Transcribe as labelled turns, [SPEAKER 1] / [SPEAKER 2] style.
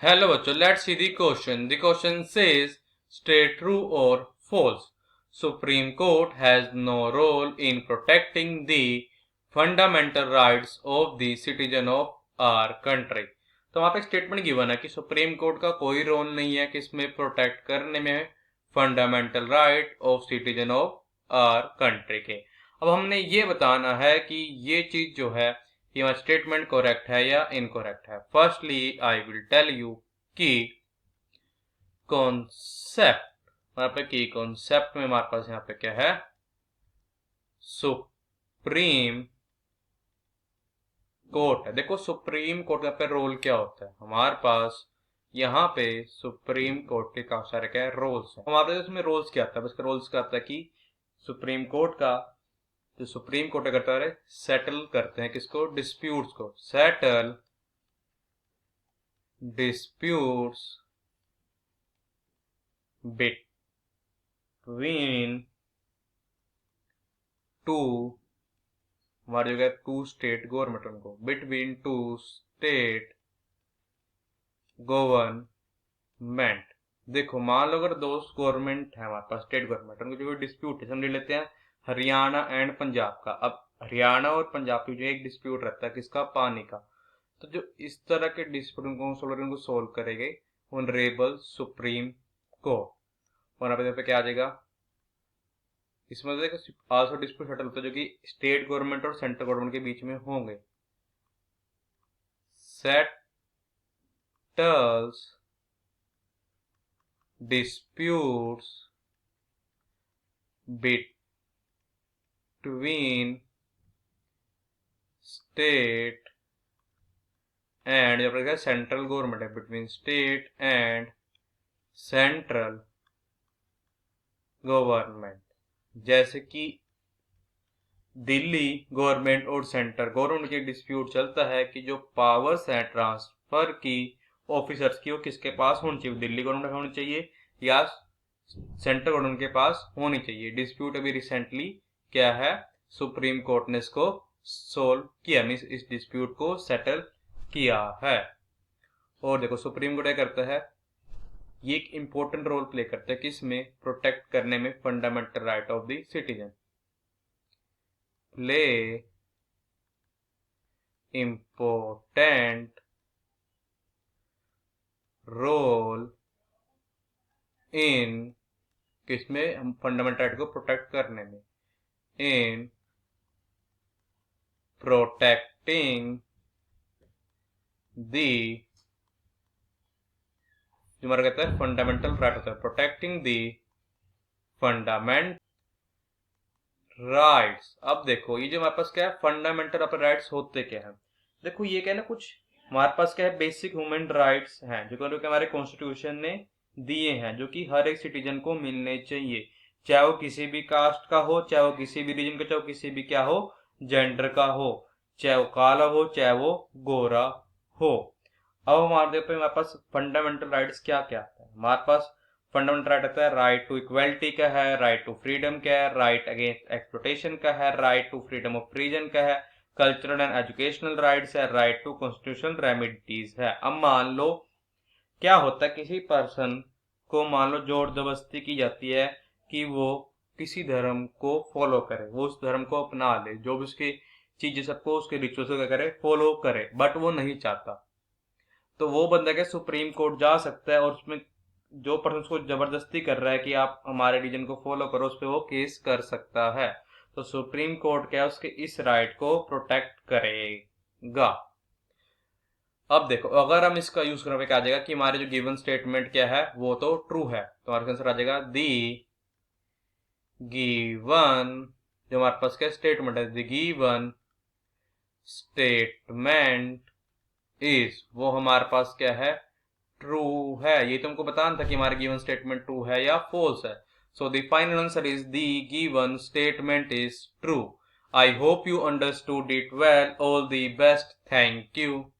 [SPEAKER 1] Hello बच्चों, let's see the question. The question says state true और false. Supreme court has no role in protecting the fundamental rights of the citizen of our country. तो वहां पे statement given है कि supreme court का कोई role नहीं है किसमें प्रोटेक्ट करने में fundamental right of citizen of our country के। अब हमने ये बताना है कि ये चीज जो है ये स्टेटमेंट करेक्ट है या इनकरेक्ट है। Firstly I will tell you कि कॉन्सेप्ट वहां पे की कॉन्सेप्ट में हमारे पास यहाँ पे क्या है, सुप्रीम कोर्ट है। देखो सुप्रीम कोर्ट का रोल क्या होता है हमारे पास, यहाँ पे सुप्रीम कोर्ट के काफी सारे क्या है रोल्स है। हमारे पास इसमें रोल्स क्या आता है, इसका रोल्स क्या आता है कि सुप्रीम कोर्ट का जो सुप्रीम कोर्ट करता है सेटल करते हैं किसको, डिस्प्यूट्स को। सेटल डिस्प्यूट्स बिटवीन टू हमारी जगह टू स्टेट गवर्नमेंट, उनको बिटवीन टू स्टेट गवर्नमेंट। देखो मान लो अगर दो गवर्नमेंट है हमारे पास, स्टेट गवर्नमेंट, उनको जो डिस्प्यूट है समझ लेते हैं हरियाणा एंड पंजाब का। अब हरियाणा और पंजाब की जो एक डिस्प्यूट रहता है किसका, पानी का। तो जो इस तरह के डिस्प्यूट को सोल्व करेंगे ऑनरेबल सुप्रीम कोर्ट। और यहाँ पे क्या आ जाएगा, इसमें देखो आल्सो डिस्प्यूट सेटल होता है जो कि स्टेट गवर्नमेंट और सेंट्रल गवर्नमेंट के बीच में होंगे। Settles disputes between state and central government है, between state and central government. जैसे कि दिल्ली गवर्नमेंट और सेंट्रल गवर्नमेंट के डिस्प्यूट चलता है कि जो पावर्स है ट्रांसफर की ऑफिसर्स की वो किसके पास होनी चाहिए, दिल्ली गवर्नमेंट होनी चाहिए या सेंट्रल गवर्नमेंट के पास होनी चाहिए। डिस्प्यूट अभी रिसेंटली क्या है, सुप्रीम कोर्ट ने इसको सोल्व किया, मींस इस डिस्प्यूट को सेटल किया है। और देखो सुप्रीम कोर्ट क्या करता है, ये एक इंपॉर्टेंट रोल प्ले करता है किसमें, प्रोटेक्ट करने में fundamental right of the citizen. Play important role in किसमें, हम फंडामेंटल राइट को प्रोटेक्ट करने में, इन प्रोटेक्टिंग दी जो हमारा कहता है फंडामेंटल राइट होता है, प्रोटेक्टिंग दी फंडामेंट राइट्स। अब देखो ये जो हमारे पास क्या है फंडामेंटल राइट्स होते क्या है, देखो ये क्या है ना, कुछ हमारे पास क्या है बेसिक ह्यूमन राइट्स हैं जो कि हमारे कॉन्स्टिट्यूशन ने दिए हैं, जो कि हर एक सिटीजन को मिलने चाहिए, चाहे वो किसी भी कास्ट का हो, चाहे वो किसी भी रीजन का, चाहे वो किसी भी क्या हो जेंडर का हो, चाहे वो काला हो चाहे वो गोरा हो। अब हमारे पास फंडामेंटल राइट्स क्या क्या है, हमारे पास फंडामेंटल राइट आता है राइट टू इक्वालिटी का है, राइट टू फ्रीडम का है, राइट अगेंस्ट एक्सप्लॉयटेशन का है, right to freedom of reason का है, कल्चरल एंड एजुकेशनल राइट्स है, राइट टू कॉन्स्टिट्यूशनल रेमेडीज है। अब मान लो क्या होता है, किसी पर्सन को मान लो जोर जबरदस्ती की जाती है कि वो किसी धर्म को फॉलो करे, वो उस धर्म को अपना ले, जो भी उसकी चीजें सबको उसके रिचुअल्स को करे फॉलो करे, बट वो नहीं चाहता, तो वो बंदा क्या सुप्रीम कोर्ट जा सकता है और उसमें जो पर्सन उसको जबरदस्ती कर रहा है कि आप हमारे रिलीजन को फॉलो करो, उस पर वो केस कर सकता है। तो सुप्रीम कोर्ट क्या है उसके इस राइट को प्रोटेक्ट करेगा। अब देखो अगर हम इसका यूज करने पे क्या आ जाएगा कि हमारे जो गिवन स्टेटमेंट क्या है वो तो ट्रू है, तो हमारा आंसर आ जाएगा दी गिवन जो हमारे पास क्या स्टेटमेंट है, दी गिवन स्टेटमेंट इज वो हमारे पास क्या है ट्रू है। ये तुमको बताना था कि हमारा गिवन स्टेटमेंट ट्रू है या फॉल्स है। So the final answer is the given statement is true. I hope you understood it well. All the best. Thank you.